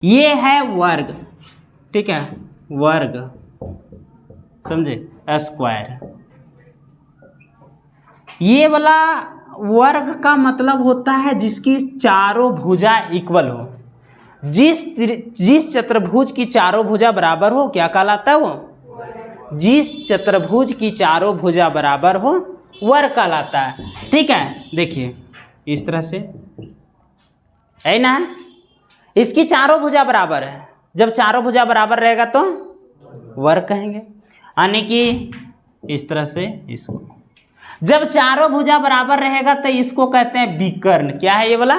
ये है वर्ग, ठीक है, वर्ग, समझे, स्क्वायर। ये वाला वर्ग का मतलब होता है जिसकी चारों भुजा इक्वल हो। जिस चतुर्भुज की चारों भुजा बराबर हो क्या कहलाता है वो? जिस चतुर्भुज की चारों भुजा बराबर हो वर्ग कहलाता है। ठीक है, देखिए इस तरह से है ना, इसकी चारों भुजा बराबर है। जब चारों भुजा बराबर रहेगा तो वर्ग कहेंगे, यानी कि इस तरह से इसको। जब चारों भुजा बराबर रहेगा तो इसको कहते हैं विकर्ण। क्या है ये वाला?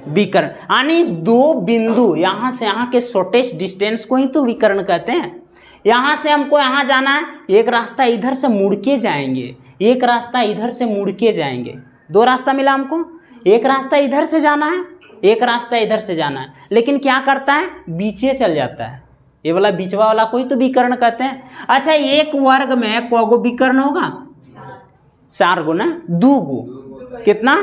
विकर्ण, यानी दो बिंदु यहाँ से यहाँ के शॉर्टेस्ट डिस्टेंस को ही तो विकर्ण कहते हैं। यहाँ से हमको यहाँ जाना है, एक रास्ता इधर से मुड़ के जाएंगे, एक रास्ता इधर से मुड़ के जाएंगे, दो रास्ता मिला हमको। एक रास्ता इधर से जाना है, एक रास्ता इधर से जाना है, लेकिन क्या करता है, बीचे चल जाता है। ये वाला बीचवा वाला कोई तो विकर्ण कहते हैं। अच्छा, एक वर्ग में कौगो विकर्ण होगा? 4 गुना 2 गो, कितना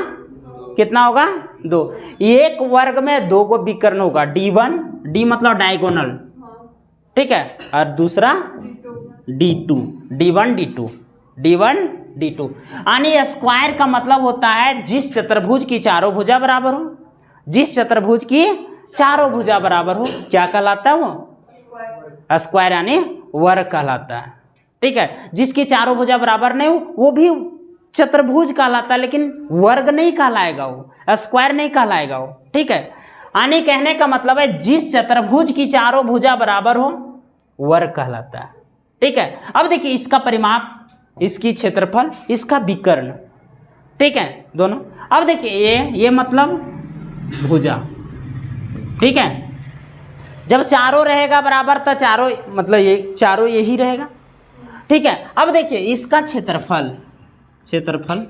कितना होगा? 2। एक वर्ग में 2 गो विकर्ण होगा, D1, D मतलब डायगोनल, ठीक है, और दूसरा D2, D1 D2, D1 D2। यानी स्क्वायर का मतलब होता है जिस चतुर्भुज की चारों भुजा बराबर हो। जिस चतुर्भुज की चारों भुजा बराबर हो क्या कहलाता है वो? स्क्वायर, यानी वर्ग कहलाता है। ठीक है, जिसकी चारों भुजा बराबर नहीं हो वो भी चतुर्भुज कहलाता है, लेकिन वर्ग नहीं कहलाएगा वो, स्क्वायर नहीं कहलाएगा वो। ठीक है, यानी कहने का मतलब है जिस चतुर्भुज की चारों भुजा बराबर हो वर्ग कहलाता है। ठीक है, अब देखिए इसका परिमाप, इसकी क्षेत्रफल, इसका विकर्ण, ठीक है, दोनों। अब देखिए ये मतलब भुजा, ठीक है, जब चारों रहेगा बराबर तो चारों मतलब ये चारों यही रहेगा। ठीक है, अब देखिए इसका क्षेत्रफल, क्षेत्रफल,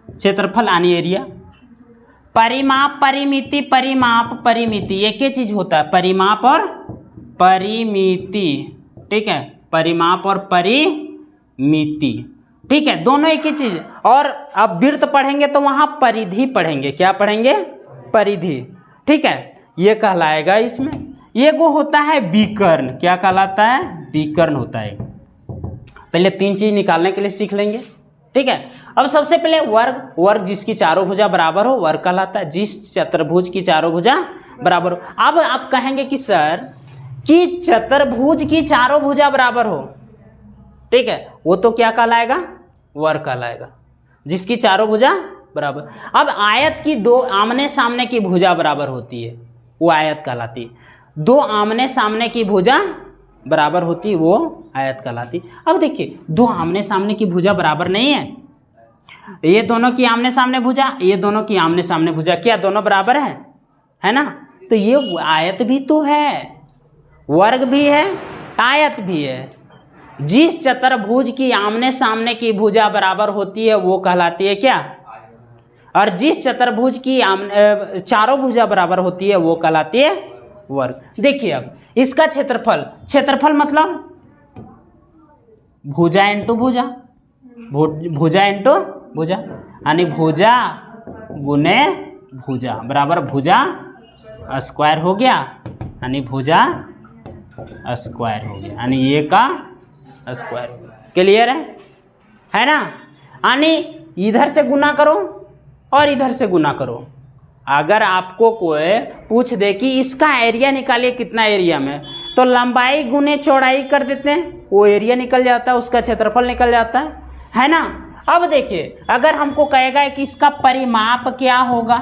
क्षेत्रफल यानी एरिया। परिमाप परिमिति, परिमाप परिमिति एक ही चीज होता है, परिमाप और परिमिति। ठीक है, परिमाप और परिमिति, ठीक है, दोनों एक ही चीज। और अब वृत्त पढ़ेंगे तो वहां परिधि पढ़ेंगे। क्या पढ़ेंगे? परिधि। ठीक है, ये कहलाएगा इसमें। ये वो होता है विकर्ण। क्या कहलाता है? विकर्ण होता है। पहले 3 चीज निकालने के लिए सीख लेंगे। ठीक है, अब सबसे पहले वर्ग, वर्ग जिसकी चारों भुजा बराबर हो वर्ग कहलाता है, जिस चतुर्भुज की चारों भुजा बराबर हो। अब आप कहेंगे कि सर कि चतुर्भुज की चारों भुजा बराबर हो, ठीक है, वो तो क्या कहलाएगा? वर्ग कहलाएगा, जिसकी चारों भुजा बराबर। अब आयत की 2 आमने सामने की भुजा बराबर होती है वो आयत कहलाती है। 2 आमने सामने की भुजा बराबर होती है वो आयत कहलाती। अब देखिए 2 आमने सामने की भुजा बराबर नहीं है, ये दोनों की आमने सामने भुजा, ये दोनों की आमने सामने भुजा, क्या दोनों बराबर है ना? तो ये आयत भी तो है, वर्ग भी है, आयत भी है। जिस चतुर्भुज की आमने सामने की भुजा बराबर होती है वो कहलाती है क्या? और जिस चतुर्भुज की चारों भुजा बराबर होती है वो कहलाती है वर्ग। देखिए अब इसका क्षेत्रफल, क्षेत्रफल मतलब भुजा इंटू भुजा, भुजा इंटू भुजा, यानी भुजा गुने भुजा बराबर भुजा स्क्वायर हो गया, यानी भुजा स्क्वायर हो गया, यानी ये का स्क्वायर हो गया। क्लियर है ना? यानी इधर से गुना करो और इधर से गुना करो। अगर आपको कोई पूछ दे कि इसका एरिया निकालिए कितना एरिया में, तो लंबाई गुने चौड़ाई कर देते हैं, वो एरिया निकल जाता है, उसका क्षेत्रफल निकल जाता है ना? अब देखिए अगर हमको कहेगा कि इसका परिमाप क्या होगा,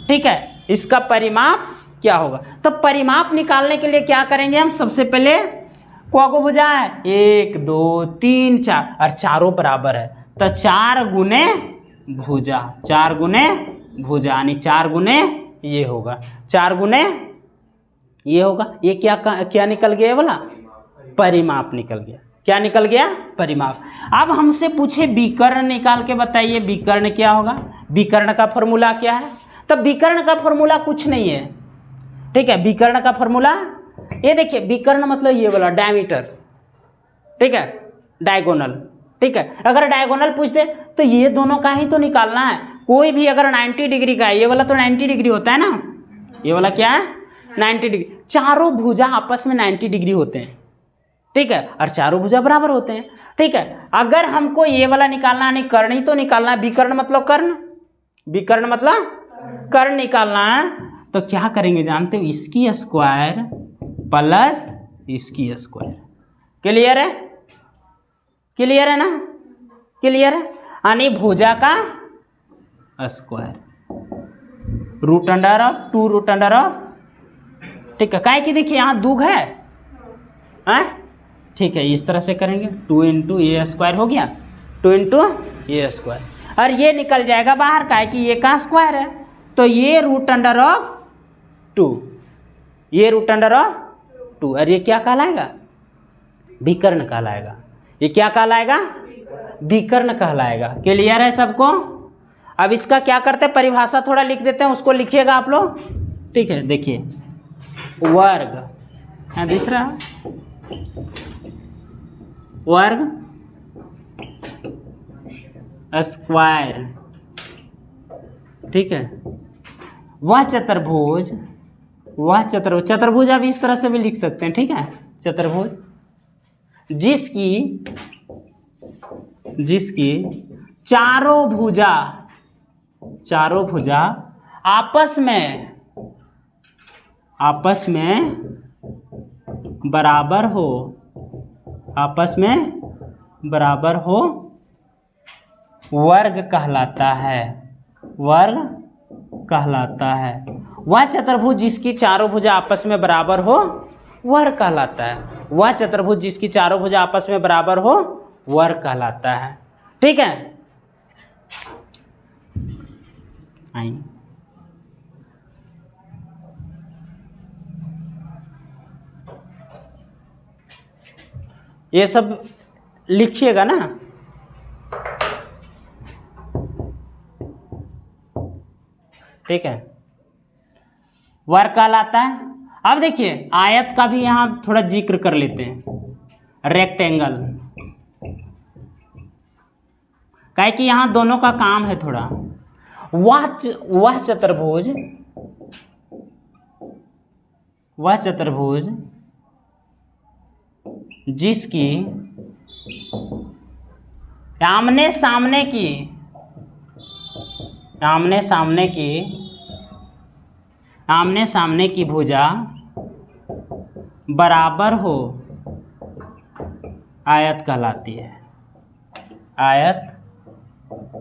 ठीक है, इसका परिमाप क्या होगा, तो परिमाप निकालने के लिए क्या करेंगे हम? सबसे पहले को भुजा है 1 2 3 4 और चारों बराबर है तो 4 गुने भुजा, 4 गुने भुजा, यानी 4 गुने ये होगा, 4 गुने ये होगा। ये क्या निकल गया? वाला परिमाप निकल गया। क्या निकल गया? परिमाप। अब हमसे पूछे विकर्ण निकाल के बताइए, विकर्ण क्या होगा? विकर्ण का फॉर्मूला क्या है? तो विकर्ण का फॉर्मूला कुछ नहीं है, ठीक है। विकर्ण का फॉर्मूला ये देखिए, विकर्ण मतलब ये वाला डायमीटर, ठीक है, डायगोनल, ठीक है। अगर डायगोनल पूछ दे तो ये दोनों का ही तो निकालना है। कोई भी अगर 90 डिग्री का है, ये वाला तो 90 डिग्री होता है ना, ये वाला क्या है 90 डिग्री। चारों भुजा आपस में 90 डिग्री होते हैं, ठीक है, और चारों भुजा बराबर होते हैं, ठीक है। अगर हमको ये वाला निकालना नहीं, कर्ण ही तो निकालना है, विकर्ण मतलब कर्ण, विकर्ण मतलब कर्ण निकालना है, तो क्या करेंगे जानते हो, इसकी स्क्वायर प्लस इसकी स्क्वायर। क्लियर है, क्लियर है ना, क्लियर है, यानी भुजा का square root under of 2 root under of, ठीक है, काहे कि देखिए यहाँ दुग है, ठीक है, इस तरह से करेंगे 2 इंटू ए स्क्वायर हो गया, 2 इंटू ए स्क्वायर, और ये निकल जाएगा बाहर, काहे कि ये का स्क्वायर है, तो ये रूट अंडर ऑफ 2, ये रूट अंडर ऑफ 2, और ये क्या कहलाएगा, विकर्ण कहलाएगा, ये क्या कहलाएगा, विकर्ण कहलाएगा। क्लियर है सबको। अब इसका क्या करते हैं, परिभाषा थोड़ा लिख देते हैं, उसको लिखिएगा आप लोग, ठीक है। देखिए वर्ग, यहाँ दिख रहा है वर्ग स्क्वायर, ठीक है, वह चतुर्भुज, वह चतुर्भुज, चतुर्भुज आप इस तरह से भी लिख सकते हैं, ठीक है, चतुर्भुज जिसकी चारों भुजा आपस में बराबर हो, आपस में बराबर हो, वर्ग कहलाता है, वर्ग कहलाता है। वह चतुर्भुज जिसकी चारों भुजा आपस में बराबर हो, वर्ग कहलाता है। वह चतुर्भुज जिसकी चारों भुजा आपस में बराबर हो, वर्ग कहलाता है, ठीक है। आइए ये सब लिखिएगा ना, ठीक है, वर्ग कहलाता है। अब देखिए आयत का भी यहाँ थोड़ा जिक्र कर लेते हैं, रेक्टेंगल, काहे कि यहाँ दोनों का काम है थोड़ा। वह चतुर्भुज जिसकी आमने सामने की भुजा बराबर हो, आयत कहलाती है, आयत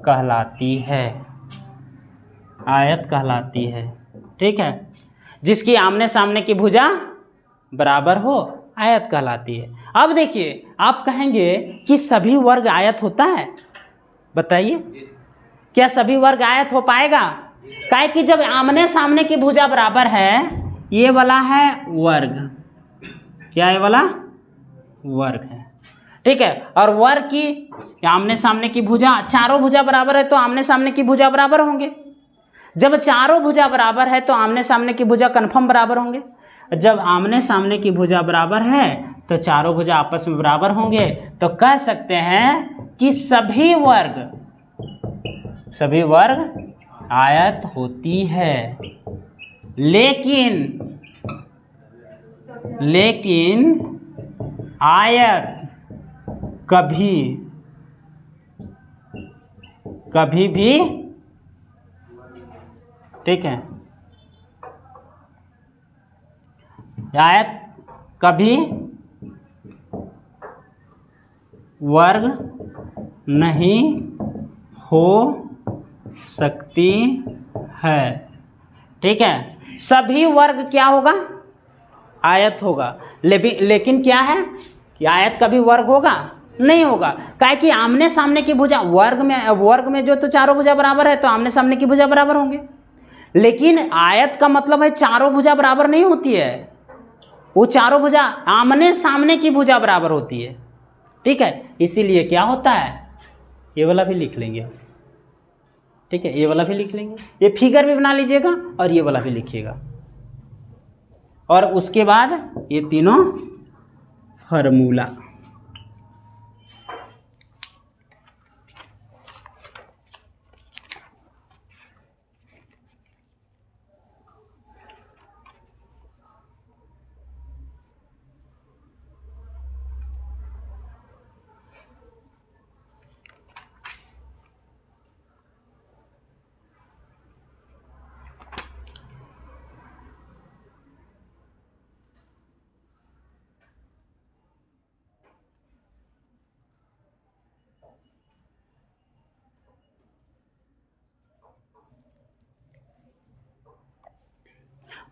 कहलाती है, आयत कहलाती है, ठीक है। जिसकी आमने सामने की भुजा बराबर हो, आयत कहलाती है। अब देखिए आप कहेंगे कि सभी वर्ग आयत होता है, बताइए क्या सभी वर्ग आयत हो पाएगा? काहे कि जब आमने सामने की भुजा बराबर है, ये वाला है वर्ग, क्या है वाला वर्ग है, ठीक है। और वर्ग की आमने सामने की भुजा, चारों भुजा बराबर है तो आमने सामने की भुजा बराबर होंगे। जब चारों भुजा बराबर है तो आमने सामने की भुजा कन्फर्म बराबर होंगे। जब आमने सामने की भुजा बराबर है तो चारों भुजा आपस में बराबर होंगे, तो कह सकते हैं कि सभी वर्ग आयत होती है। लेकिन आयत कभी भी, ठीक है, आयत कभी वर्ग नहीं हो सकती है, ठीक है। सभी वर्ग क्या होगा? आयत होगा। लेकिन क्या है कि आयत कभी वर्ग होगा? नहीं होगा। काहे कि आमने सामने की भुजा, वर्ग में जो तो चारों भुजा बराबर है तो आमने सामने की भुजा बराबर होंगे। लेकिन आयत का मतलब है चारों भुजा बराबर नहीं होती है, वो चारों भुजा आमने सामने की भुजा बराबर होती है, ठीक है। इसीलिए क्या होता है, ये वाला भी लिख लेंगे, ठीक है, ये वाला भी लिख लेंगे, ये फिगर भी बना लीजिएगा और ये वाला भी लिखिएगा। और उसके बाद ये तीनों फॉर्मूला,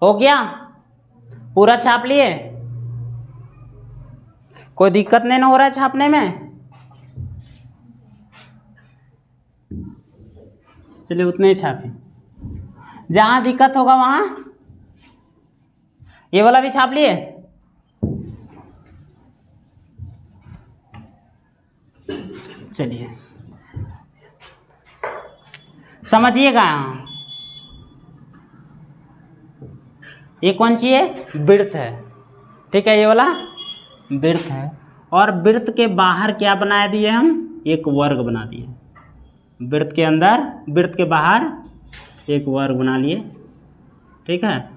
हो गया, पूरा छाप लिए, कोई दिक्कत नहीं ना हो रहा है छापने में? चलिए उतने ही छापे, जहां दिक्कत होगा वहां। ये वाला भी छाप लिए? चलिए समझिएगा, ये कौन सी है? वृत्त है, ठीक है, ये वाला वृत्त है। और वृत्त के बाहर क्या बना दिए हम? एक वर्ग बना दिए। वृत्त के अंदर, वृत्त के बाहर एक वर्ग बना लिए, ठीक है,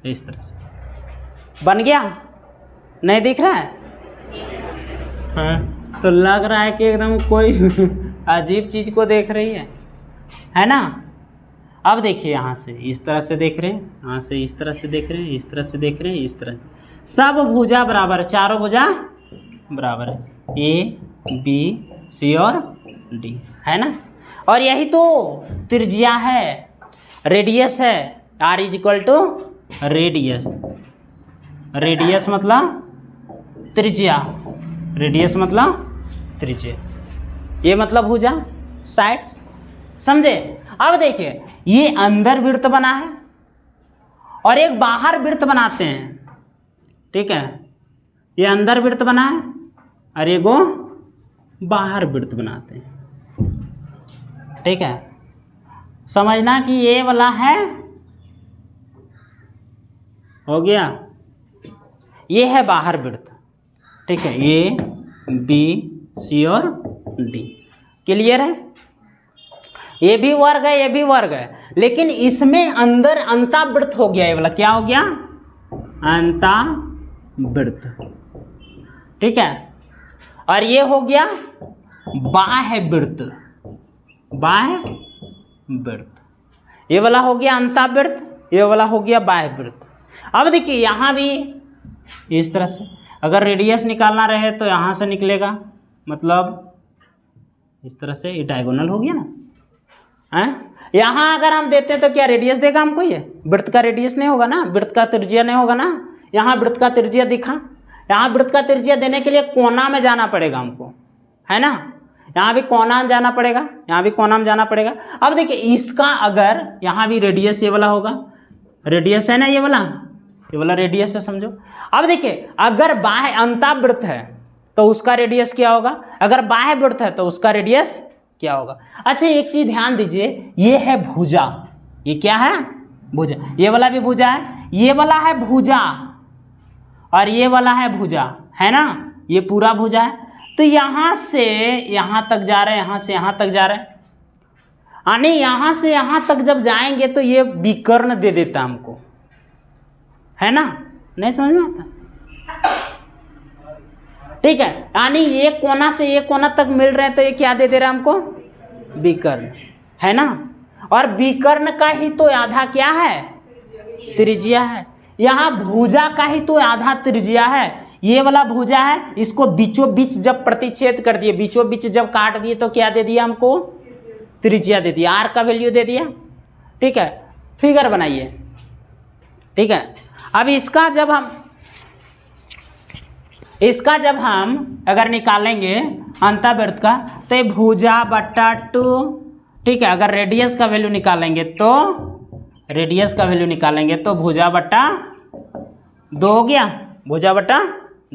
इस तरह से बन गया। नहीं दिख रहा है? हाँ, तो लग रहा है कि एकदम कोई अजीब चीज को देख रही है ना? अब देखिए, यहाँ से इस तरह से देख रहे हैं, यहाँ से इस तरह से देख रहे हैं, इस तरह से देख रहे हैं, इस तरह से, सब भुजा बराबर है, चारों भुजा बराबर है, ए बी सी और डी, है ना? और यही तो त्रिज्या है, रेडियस है। R is equal to radius, radius मतलब त्रिज्या, रेडियस मतलब त्रिज्या, ये मतलब भुजा, साइड्स, समझे? अब देखिए, ये अंदर वृत्त बना है और एक बाहर वृत्त बनाते हैं, ठीक है, ये अंदर वृत्त बना है और ये गो बाहर वृत्त बनाते हैं, ठीक है। समझना कि ये वाला है, हो गया, ये है बाहर वृत्त, ठीक है, ये बी सी और डी, क्लियर है? ये भी वर्ग है, ये भी वर्ग है, लेकिन इसमें अंदर अंतावृत्त हो गया, ये वाला क्या हो गया? अंतावृत्त, ठीक है। और ये हो गया बाह्य वृत्त, बाह्य वृत्त, ये वाला हो गया अंतावृत्त, ये वाला हो गया बाह्य वृत्त। अब देखिए यहाँ भी इस तरह से, अगर रेडियस निकालना रहे तो यहाँ से निकलेगा, मतलब इस तरह से, ये डायगोनल हो गया ना, हैं? यहाँ अगर हम देते हैं तो क्या रेडियस देगा हमको? ये वृत्त का रेडियस नहीं होगा ना, वृत्त का त्रिज्या नहीं होगा ना। यहाँ वृत्त का त्रिज्या दिखा, यहाँ वृत्त का त्रिज्या देने के लिए कोना में जाना पड़ेगा हमको, है ना? यहाँ भी कोना में जाना पड़ेगा, यहाँ भी कोना में जाना पड़ेगा। अब देखिए, इसका अगर यहाँ भी रेडियस ये वाला होगा, रेडियस है ना, ये वाला रेडियस है, समझो। अब देखिए, अगर बाह्य अंतावृत्त है तो उसका रेडियस क्या होगा, अगर बाह्य वृत्त है तो उसका रेडियस क्या होगा। अच्छा, एक चीज ध्यान दीजिए, ये है भुजा, ये क्या है? भुजा, ये वाला भी भुजा है, ये वाला है भुजा और ये वाला है भुजा, है ना? ये पूरा भुजा है। तो यहाँ से यहाँ तक जा रहे हैं, यहाँ से यहाँ तक जा रहे हैं, यानी यहाँ से यहाँ तक जब जाएंगे तो ये विकर्ण दे देता हमको, है ना? नहीं समझ में आता? ठीक है, यानी ये कोना से ये कोना तक मिल रहे हैं तो ये क्या दे दे रहा है हमको? विकर्ण, है ना? और विकर्ण का ही तो आधा क्या है? त्रिज्या है। यहाँ भुजा का ही तो आधा त्रिज्या है, ये वाला भुजा है, इसको बीचों बीच जब प्रतिच्छेद कर दिए, बीचों बीच जब काट दिए तो क्या दे दिया हमको? त्रिज्या दे दिया, आर का वैल्यू दे दिया, ठीक है। फिगर बनाइए, ठीक है। अब इसका जब हम अगर निकालेंगे अंतःवृत्त का, तो ये भुजा बट्टा 2, ठीक है। अगर रेडियस का वैल्यू निकालेंगे तो भुजा बट्टा 2 हो गया, भुजा बट्टा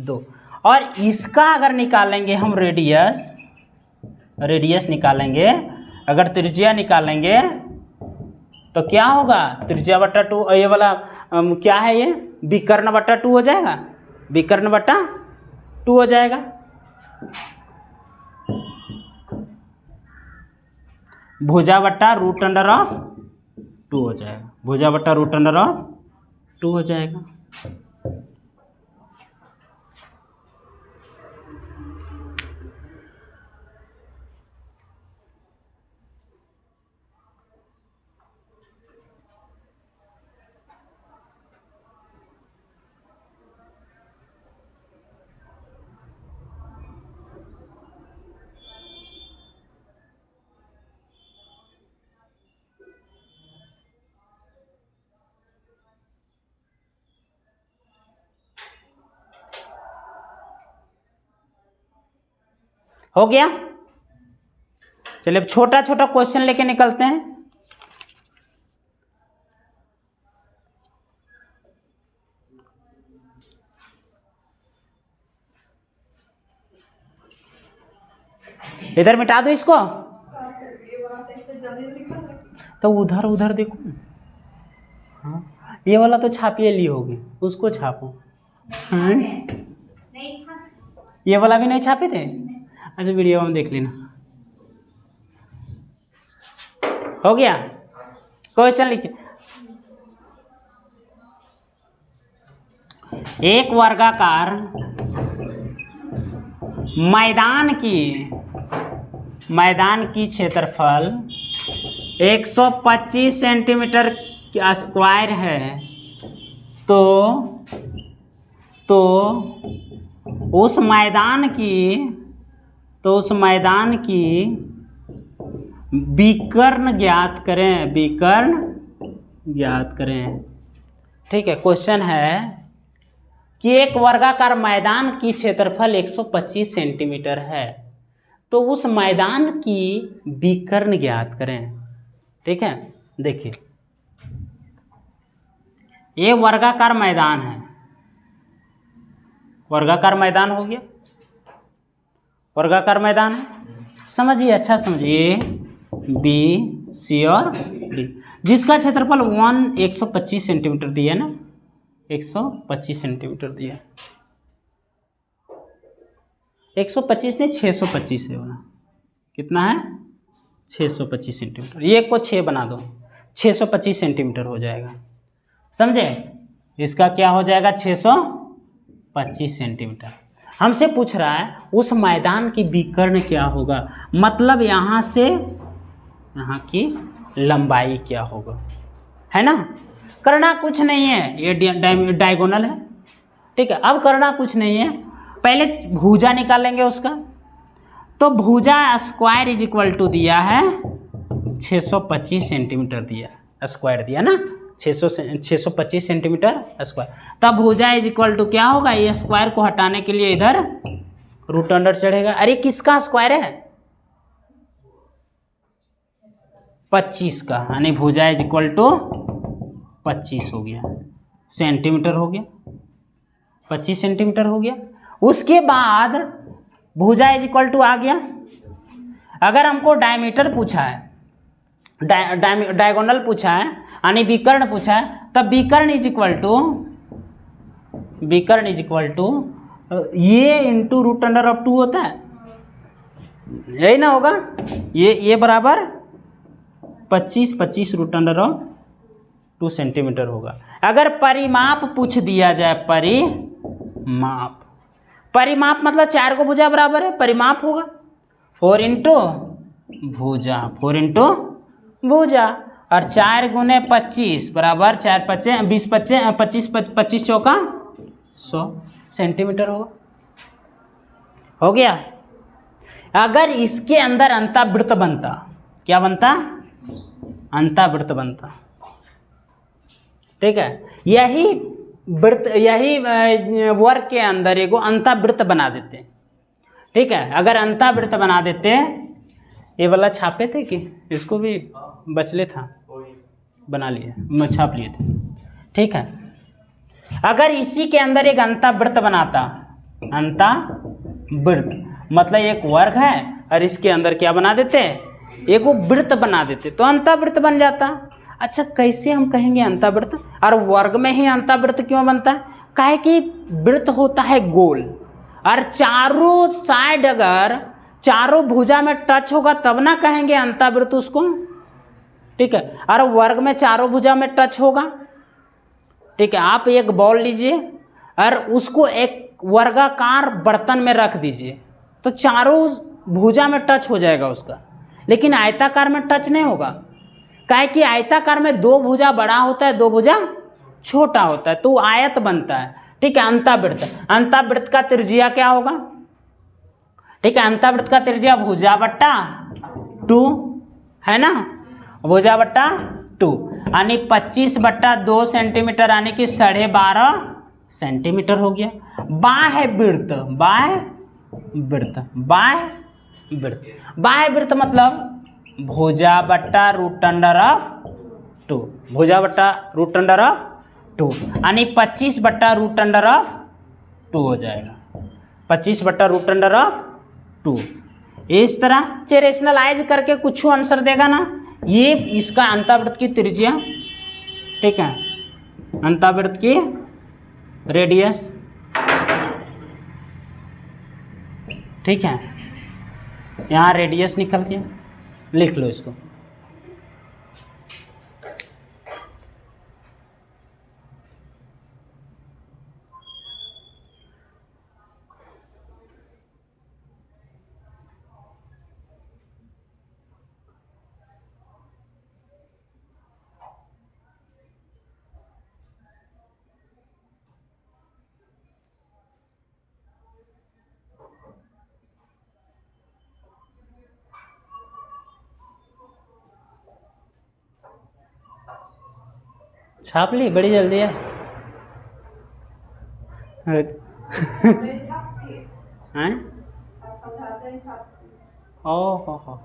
2। और इसका अगर निकालेंगे हम रेडियस निकालेंगे, अगर त्रिज्या निकालेंगे तो क्या होगा? त्रिज्या बट्टा 2, ये वाला क्या है, ये विकर्ण बट्टा 2 हो जाएगा, विकर्ण बट्टा 2 हो जाएगा। भुजा बट्टा √2 हो जाएगा, भुजा बट्टा √2 हो जाएगा। हो गया। चलिए अब छोटा छोटा क्वेश्चन लेके निकलते हैं। इधर मिटा दो इसको, तो उधर उधर देखो। हाँ, ये वाला तो छापिए ली होगी, उसको छापो। हाँ? ये वाला भी नहीं छापे थे? अच्छा वीडियो में देख लेना। हो गया। क्वेश्चन लिखिए। एक वर्गाकार मैदान की क्षेत्रफल 125 सेंटीमीटर स्क्वायर है, तो उस मैदान की विकर्ण ज्ञात करें। ठीक है। क्वेश्चन है कि एक वर्गाकार मैदान की क्षेत्रफल 125 सेंटीमीटर है, तो उस मैदान की विकर्ण ज्ञात करें। ठीक है। देखिए, ये वर्गाकार मैदान है, वर्गाकार मैदान हो गया, वर्गाकार मैदान है। समझिए, अच्छा समझिए, बी सी और डी, जिसका क्षेत्रफल 125 सेंटीमीटर दिया ना, 125 सेंटीमीटर दिया। 125 नहीं 625 है ना, कितना है 625 सेंटीमीटर। ये को 6 बना दो, 625 सेंटीमीटर हो जाएगा। समझे? इसका क्या हो जाएगा 625 सेंटीमीटर। हमसे पूछ रहा है उस मैदान की विकर्ण क्या होगा, मतलब यहाँ से यहाँ की लंबाई क्या होगा, है ना। करना कुछ नहीं है, ये डायगोनल है। ठीक है। अब करना कुछ नहीं है, पहले भुजा निकालेंगे उसका। तो भुजा स्क्वायर इज इक्वल टू दिया है 625 सेंटीमीटर दिया, स्क्वायर दिया ना, 625 सेंटीमीटर स्क्वायर। तब भुजा इज इक्वल टू क्या होगा, ये स्क्वायर को हटाने के लिए इधर रूट अंडर चढ़ेगा। अरे किसका स्क्वायर है 25 का, यानी भुजा इज इक्वल टू 25 हो गया, सेंटीमीटर हो गया, 25 सेंटीमीटर हो गया। उसके बाद भुजा इज इक्वल टू आ गया। अगर हमको डायमीटर पूछा है, डायगोनल पूछा है, यानी विकर्ण पूछा है, तब विकर्ण इज इक्वल टू ये इंटू रूट अंडर ऑफ 2 होता है, यही ना होगा। ये बराबर 25 रूट अंडर ऑफ 2 सेंटीमीटर होगा। अगर परिमाप पूछ दिया जाए, परिमाप मतलब 4 को भुजा बराबर है, परिमाप होगा 4 इंटू भुजा, और 4 गुने 25 बराबर 4 पच्चे 20 25 चौका 100 सेंटीमीटर होगा। हो गया। अगर इसके अंदर अंतावृत्त बनता, क्या बनता, अंतावृत्त बनता। ठीक है। यही वर्ग के अंदर एगो अंतावृत्त बना देते। ठीक है। अगर अंतावृत्त बना देते, ये वाला छापे थे कि इसको भी बचले था, बना लिए, मैं छाप लिए थे। ठीक है। अगर इसी के अंदर एक अंतावृत्त बनाता, अंतावृत्त मतलब एक वर्ग है और इसके अंदर क्या बना देते, एक वो वृत्त बना देते, तो अंतावृत्त बन जाता। अच्छा, कैसे हम कहेंगे अंतावृत्त, और वर्ग में ही अंतावृत्त क्यों बनता है, काहे कि वृत्त होता है गोल, और चारों साइड अगर चारों भुजा में टच होगा तब ना कहेंगे अंतावृत्त उसको। ठीक है। और वर्ग में चारों भुजा में टच होगा। ठीक है। आप एक बॉल लीजिए और उसको एक वर्गाकार बर्तन में रख दीजिए, तो चारों भुजा में टच हो जाएगा उसका, लेकिन आयताकार में टच नहीं होगा। काहे कि आयताकार में 2 भुजा बड़ा होता है, 2 भुजा छोटा होता है, तो आयत बनता है। ठीक है। अंतावृत्त का त्रिज्या क्या होगा, ठीक है, अंतावृत्त का त्रिज्या भुजा बट्टा 2 है ना, भुजा बट्टा 2, यानी 25/2 सेंटीमीटर, यानी कि 12.5 सेंटीमीटर हो गया। बाह्य वृत्त वृत्त। बाह्य वृत्त मतलब भुजा बट्टा रूट अंडर ऑफ 2, भुजा बट्टा रूट अंडर ऑफ 2, यानी 25 बट्टा रूट अंडर ऑफ 2 हो जाएगा, 25 बट्टा रूट अंडर ऑफ 2। इस तरह चे रेशनलाइज करके कुछ आंसर देगा ना, ये इसका अंतःवृत्त की त्रिज्या, ठीक है, अंतःवृत्त की रेडियस, ठीक है, यहाँ रेडियस निकल के लिख लो इसको। छाप ली, बड़ी जल्दी है। हैं? हो।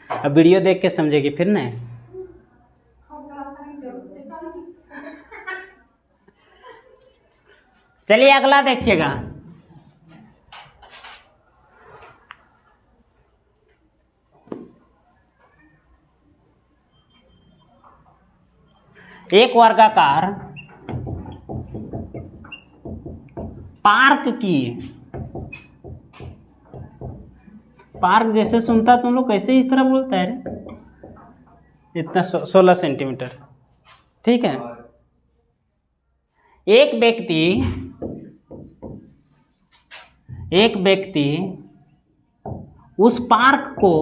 अब वीडियो देख के समझेगी फिर ना। चलिए अगला देखिएगा। एक वर्गाकार पार्क की, पार्क जैसे सुनता तुम लोग कैसे इस तरह बोलता है रे, इतना 16 सेंटीमीटर, ठीक है। एक व्यक्ति उस पार्क को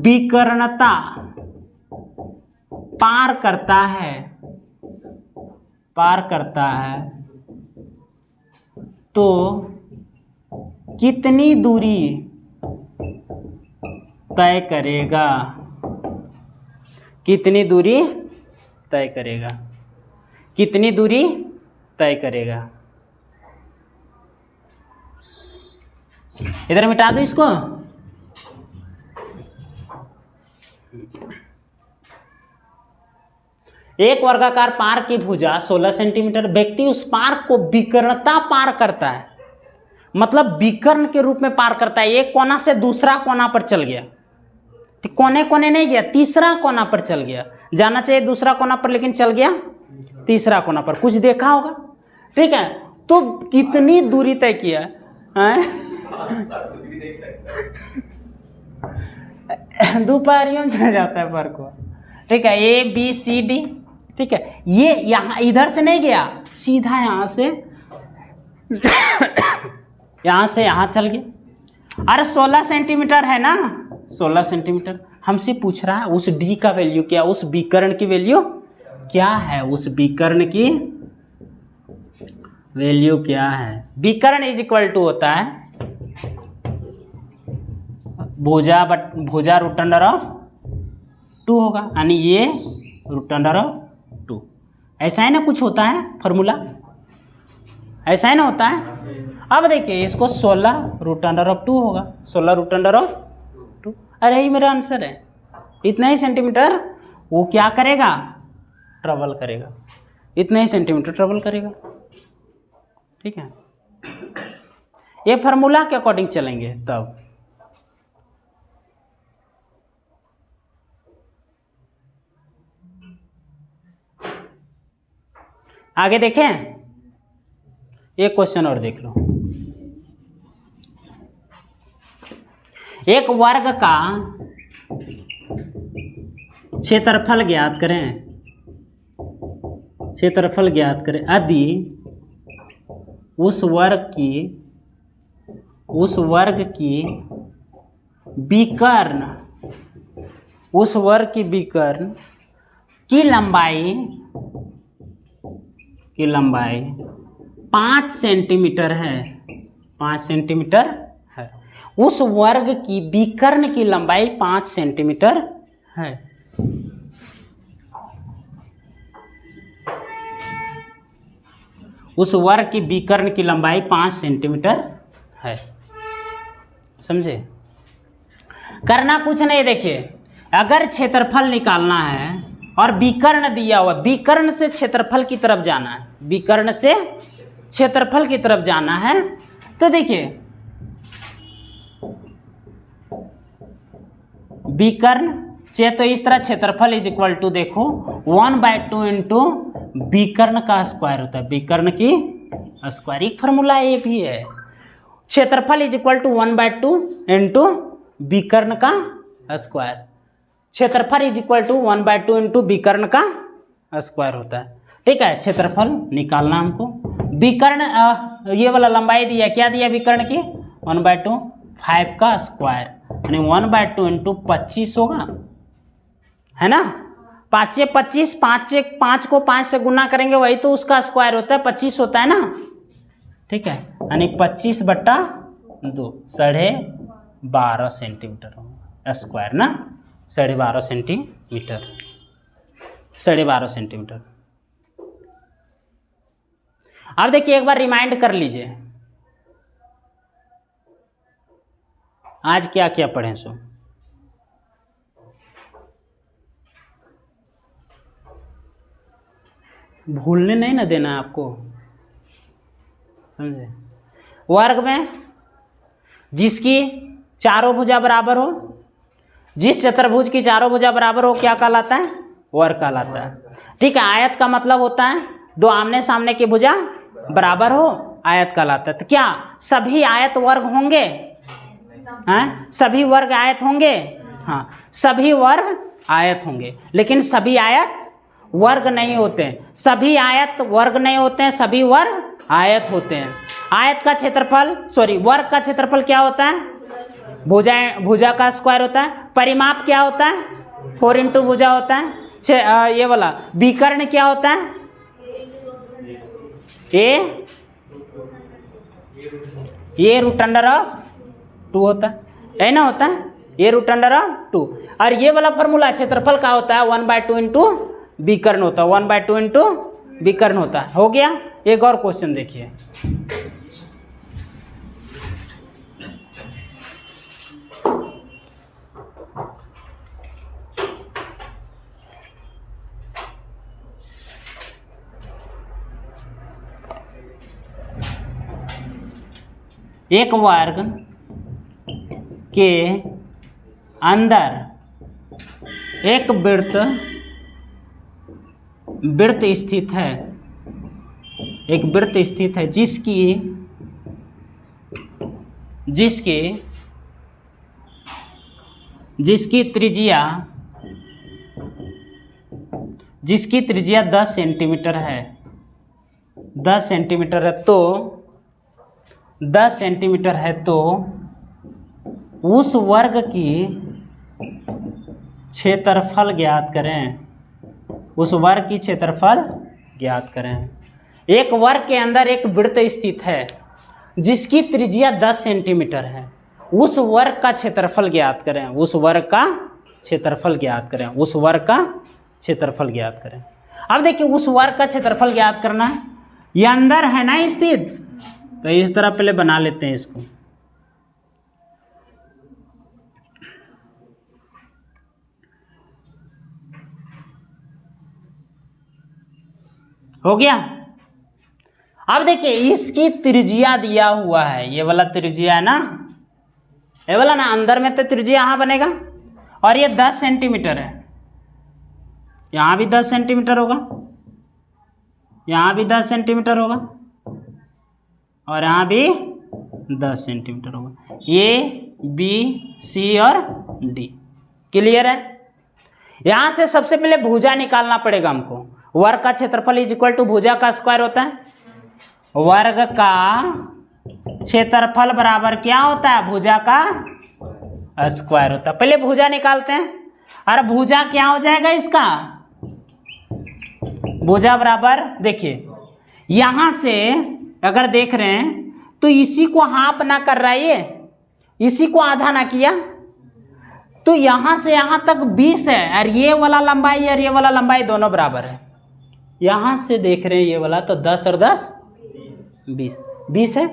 विकर्णता पार करता है तो कितनी दूरी तय करेगा? कितनी दूरी तय करेगा? कितनी दूरी तय करेगा? इधर मिटा दो इसको। एक वर्गाकार पार्क की भुजा 16 सेंटीमीटर, व्यक्ति उस पार्क को विकर्णता पार करता है, मतलब विकर्ण के रूप में पार करता है। एक कोना से दूसरा कोना पर चल गया, कोने कोने नहीं गया, तीसरा कोना पर चल गया। जाना चाहिए दूसरा कोना पर, लेकिन चल गया तीसरा कोना पर। कुछ देखा होगा, ठीक है। तो कितनी दूरी तय किया दोपहरियों में चला जाता है पार्क को, ठीक है। A B C D, ठीक है। ये यहाँ इधर से नहीं गया, सीधा यहाँ से यहाँ चल गया। अरे 16 सेंटीमीटर है ना, 16 सेंटीमीटर हमसे पूछ रहा है उस D का वैल्यू क्या, उस विकर्ण की वैल्यू क्या है, उस विकर्ण की वैल्यू क्या है। विकर्ण इज इक्वल टू होता है भुजा रूट अंडर ऑफ 2 होगा, यानी ये रूट अंडर ऑफ 2। ऐसा है ना, कुछ होता है फॉर्मूला, ऐसा है ना होता है। अब देखिए इसको 16 रूट अंडर ऑफ 2 होगा, 16 रूट अंडर ऑफ 2। अरे यही मेरा आंसर है। इतना ही सेंटीमीटर वो क्या करेगा, ट्रेवल करेगा, इतना ही सेंटीमीटर ट्रेवल करेगा, ठीक है। ये फार्मूला के अकॉर्डिंग चलेंगे तब। आगे देखें, एक क्वेश्चन और देख लो। एक वर्ग का क्षेत्रफल ज्ञात करें, क्षेत्रफल ज्ञात करें यदि उस वर्ग की विकर्ण, उस वर्ग की विकर्ण की लंबाई 5 सेंटीमीटर है, 5 सेंटीमीटर है। उस वर्ग की विकर्ण की लंबाई 5 सेंटीमीटर है। उस वर्ग की विकर्ण की लंबाई 5 सेंटीमीटर है। समझे? करना कुछ नहीं, देखिए अगर क्षेत्रफल निकालना है और विकर्ण दिया हुआ, विकर्ण से क्षेत्रफल की तरफ जाना है, विकर्ण से क्षेत्रफल की तरफ जाना है, तो देखिए विकर्ण चाहिए तो इस तरह क्षेत्रफल इज इक्वल टू, देखो 1/2 इंटू विकर्ण का स्क्वायर होता है, विकर्ण की स्क्वायर। एक फॉर्मूला ये भी है, क्षेत्रफल इज इक्वल टू 1/2 इंटू विकर्ण का स्क्वायर। क्षेत्रफल इज इक्वल टू 1/2 इंटू विकर्ण का स्क्वायर होता है। ठीक है, क्षेत्रफल निकालना हमको। विकर्ण ये वाला लंबाई दिया, क्या दिया विकर्ण की? 1/2, 5 का स्क्वायर यानी 1/2 इंटू 25 होगा, है ना। 5 × 25, 5 को 5 से गुना करेंगे वही तो उसका स्क्वायर होता है, 25 होता है ना। ठीक है, यानी 25/2 12.5 सेंटीमीटर होगा स्क्वायर ना, 12.5 सेंटीमीटर, 12.5 सेंटीमीटर। अब देखिए एक बार रिमाइंड कर लीजिए आज क्या क्या पढ़ें सो। भूलने नहीं ना देना आपको, समझे। वर्ग में जिसकी चारों भुजा बराबर हो, जिस चतुर्भुज की चारों भुजा बराबर हो क्या कहलाता है? वर्ग कहलाता है। ठीक है, आयत का मतलब होता है दो आमने सामने की भुजा बराबर हो, आयत कहलाता है। तो क्या सभी आयत वर्ग होंगे? हैं? सभी वर्ग आयत होंगे? हाँ, सभी वर्ग आयत होंगे, लेकिन सभी आयत वर्ग नहीं होते हैं। सभी आयत वर्ग नहीं होते हैं, सभी वर्ग आयत होते हैं। आयत का क्षेत्रफल, सॉरी वर्ग का क्षेत्रफल क्या होता है? भुजा का स्क्वायर होता है। परिमाप क्या होता है? 4 इंटू भुजा होता है। ये वाला विकर्ण क्या होता है? ये √2 होता है ना, होता है ये √2। और ये वाला फॉर्मूला क्षेत्रफल का होता है 1/2 इंटू विकर्ण होता है, 1/2 इंटू विकर्ण होता है। हो गया। एक और क्वेश्चन देखिए, एक वर्ग के अंदर एक वृत्त स्थित है, एक वृत्त स्थित है जिसकी त्रिज्या 10 सेंटीमीटर है, 10 सेंटीमीटर है, तो 10 सेंटीमीटर है तो उस वर्ग की क्षेत्रफल ज्ञात करें, उस वर्ग की क्षेत्रफल ज्ञात करें। एक वर्ग के अंदर एक वृत्त स्थित है जिसकी त्रिज्या 10 सेंटीमीटर है, उस वर्ग का क्षेत्रफल ज्ञात करें, उस वर्ग का क्षेत्रफल ज्ञात करें, उस वर्ग का क्षेत्रफल ज्ञात करें। अब देखिए उस वर्ग का क्षेत्रफल ज्ञात करना है, ये अंदर है ना स्थित, तो इस तरह पहले बना लेते हैं इसको। हो गया। अब देखिए इसकी त्रिज्या दिया हुआ है, ये वाला त्रिज्या है ना, ये वाला ना, अंदर में तो त्रिज्या यहाँ बनेगा, और ये 10 सेंटीमीटर है, यहाँ भी 10 सेंटीमीटर होगा, यहाँ भी 10 सेंटीमीटर होगा, और यहाँ भी 10 सेंटीमीटर होगा। ए, बी, सी और डी। क्लियर है। यहाँ से सबसे पहले भुजा निकालना पड़ेगा हमको। वर्ग का क्षेत्रफल इज इक्वल टू भुजा का स्क्वायर होता है। वर्ग का क्षेत्रफल बराबर क्या होता है? भुजा का स्क्वायर होता है। पहले भुजा निकालते हैं। अरे भुजा क्या हो जाएगा इसका? भुजा बराबर, देखिए यहाँ से अगर देख रहे हैं तो इसी को हाफ ना कर रहा है, ये इसी को आधा ना किया, तो यहाँ से यहाँ तक 20 है, और ये वाला लंबाई और ये वाला लंबाई दोनों बराबर है। यहाँ से देख रहे हैं ये वाला तो 10 और 10 20 है।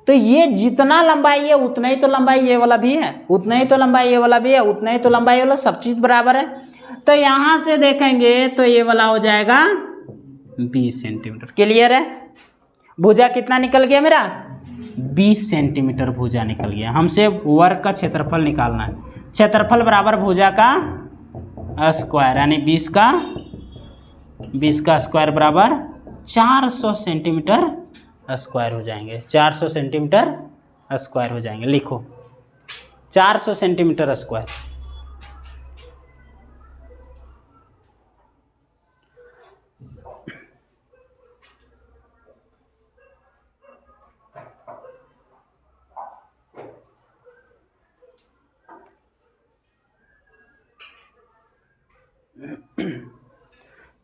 तो ये जितना लंबाई है उतना ही तो लंबाई ये वाला भी है, उतना ही तो लंबाई ये वाला भी है, उतना ही तो लंबाई ये वाला, सब चीज बराबर है। तो यहां से देखेंगे तो ये वाला हो जाएगा 20 सेंटीमीटर। क्लियर है? भुजा कितना निकल गया मेरा? 20 सेंटीमीटर भुजा निकल गया। हमसे वर्ग का क्षेत्रफल निकालना है। क्षेत्रफल बराबर भुजा का स्क्वायर, यानी 20 का स्क्वायर बराबर 400 सेंटीमीटर स्क्वायर हो जाएंगे। 400 सेंटीमीटर स्क्वायर हो जाएंगे। लिखो 400 सेंटीमीटर स्क्वायर।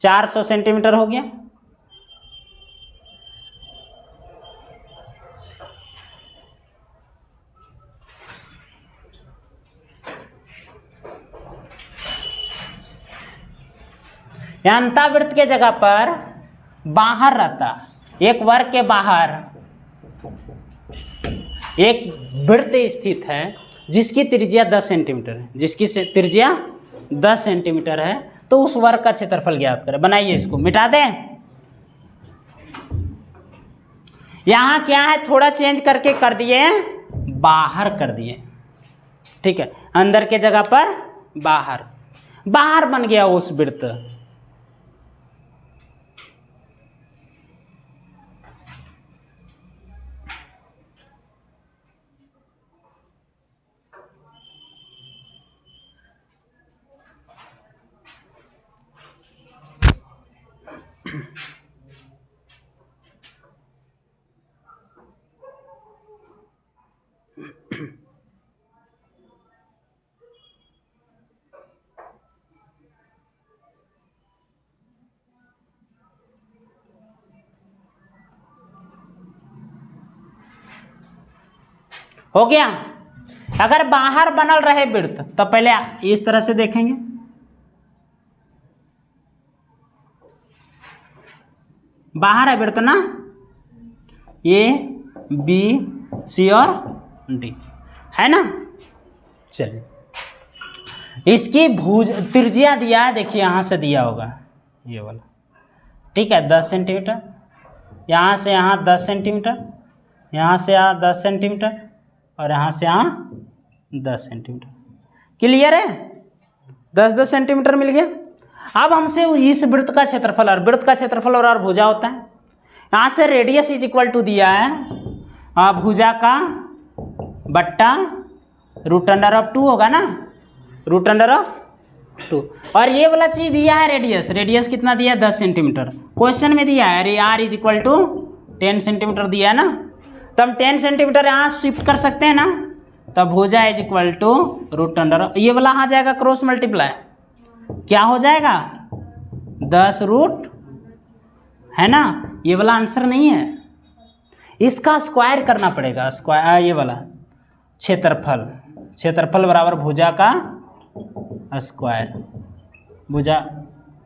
चार 400 सेंटीमीटर हो गया। अंतःवृत्त के जगह पर बाहर रहता, एक वर्ग के बाहर एक वृत्त स्थित है जिसकी त्रिज्या 10 सेंटीमीटर है, जिसकी त्रिज्या 10 सेंटीमीटर है। तो उस वर्ग का क्षेत्रफल ज्ञात करें। बनाइए, इसको मिटा दें। यहां क्या है, थोड़ा चेंज करके कर दिए, बाहर कर दिए। ठीक है, अंदर के जगह पर बाहर, बाहर बन गया उस वृत्त। हो गया। अगर बाहर बनल रहे वृत्त तो पहले इस तरह से देखेंगे। बाहर है वृत्त ना, ए बी सी और डी है ना। चलिए, इसकी भुज त्रिज्या दिया है, देखिए यहां से दिया होगा ये वाला। ठीक है, 10 सेंटीमीटर, यहां से यहां 10 सेंटीमीटर, यहां से यहां 10 सेंटीमीटर और यहाँ से यहाँ 10 सेंटीमीटर। क्लियर है? 10-10 सेंटीमीटर मिल गया। अब हमसे इस वृत्त का क्षेत्रफल, और वृत्त का क्षेत्रफल और भुजा होता है। यहाँ से रेडियस इज इक्वल टू दिया है भुजा का बट्टा √2 होगा ना, √2। और ये वाला चीज दिया है रेडियस, रेडियस कितना दिया है? 10 सेंटीमीटर। क्वेश्चन में दिया है r is equal to 10 centimetre दिया है ना, तो हम 10 सेंटीमीटर यहाँ शिफ्ट कर सकते हैं ना। तब भुजा इज इक्वल टू √, ये वाला आ जाएगा क्रॉस मल्टीप्लाई, क्या हो जाएगा? 10 है ना। ये वाला आंसर नहीं है, इसका स्क्वायर करना पड़ेगा। स्क्वायर ये वाला क्षेत्रफल बराबर भुजा का स्क्वायर, भुजा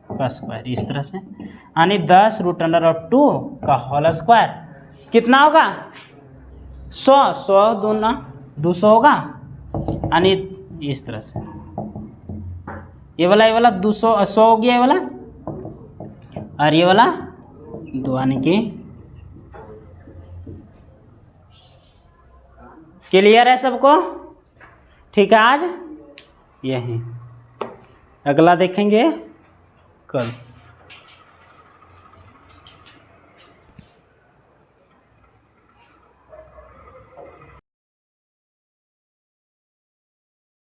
का स्क्वायर इस तरह से, यानी 10√2 का होल स्क्वायर कितना होगा? 100 दूना 200 होगा, यानी इस तरह से। ये वाला 200 100 हो गया ये वाला, और ये वाला 2, यानी कि क्लियर है सबको? ठीक है, आज यही, अगला देखेंगे कल।